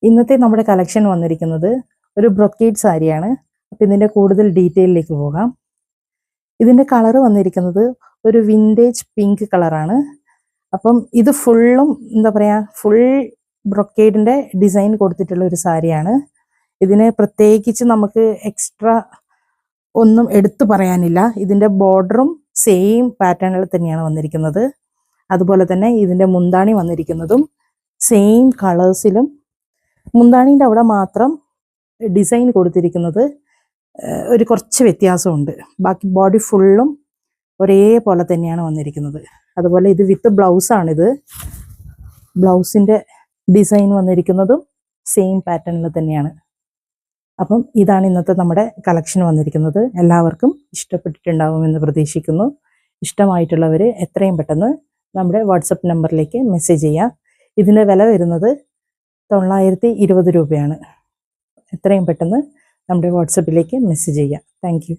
ഇന്നത്തെ നമ്മുടെ കളക്ഷൻ വന്നിരിക്കുന്നത് ഒരു ബ്രൊക്കേഡ് സാരിയാണ്. അപ്പം ഇതിൻ്റെ കൂടുതൽ ഡീറ്റെയിലേക്ക് പോകാം. ഇതിൻ്റെ കളർ വന്നിരിക്കുന്നത് ഒരു വിൻറ്റേജ് പിങ്ക് കളറാണ്. അപ്പം ഇത് ഫുള്ളും എന്താ പറയുക, ഫുൾ ബ്രൊക്കേഡിൻ്റെ ഡിസൈൻ കൊടുത്തിട്ടുള്ള ഒരു സാരിയാണ്. ഇതിന് പ്രത്യേകിച്ച് നമുക്ക് എക്സ്ട്രാ ഒന്നും എടുത്തു പറയാനില്ല. ഇതിൻ്റെ ബോർഡറും സെയിം പാറ്റേണിൽ തന്നെയാണ് വന്നിരിക്കുന്നത്. അതുപോലെ തന്നെ ഇതിൻ്റെ മുന്താണി വന്നിരിക്കുന്നതും സെയിം കളേഴ്സിലും, മുന്താണീൻ്റെ അവിടെ മാത്രം ഡിസൈൻ കൊടുത്തിരിക്കുന്നത് ഒരു കുറച്ച് വ്യത്യാസമുണ്ട്. ബാക്കി ബോഡി ഫുള്ളും ഒരേപോലെ തന്നെയാണ് വന്നിരിക്കുന്നത്. അതുപോലെ ഇത് വിത്ത് ബ്ലൗസാണിത്. ബ്ലൗസിൻ്റെ ഡിസൈൻ വന്നിരിക്കുന്നതും സെയിം പാറ്റേണിൽ തന്നെയാണ്. അപ്പം ഇതാണ് ഇന്നത്തെ നമ്മുടെ കളക്ഷൻ വന്നിരിക്കുന്നത്. എല്ലാവർക്കും ഇഷ്ടപ്പെട്ടിട്ടുണ്ടാവുമെന്ന് പ്രതീക്ഷിക്കുന്നു. ഇഷ്ടമായിട്ടുള്ളവർ എത്രയും പെട്ടെന്ന് നമ്മുടെ വാട്സപ്പ് നമ്പറിലേക്ക് മെസ്സേജ് ചെയ്യുക. ഇതിൻ്റെ വില വരുന്നത് 920 രൂപയാണ്. എത്രയും പെട്ടെന്ന് നമ്മുടെ വാട്സപ്പിലേക്ക് മെസ്സേജ് ചെയ്യുക. Thank you.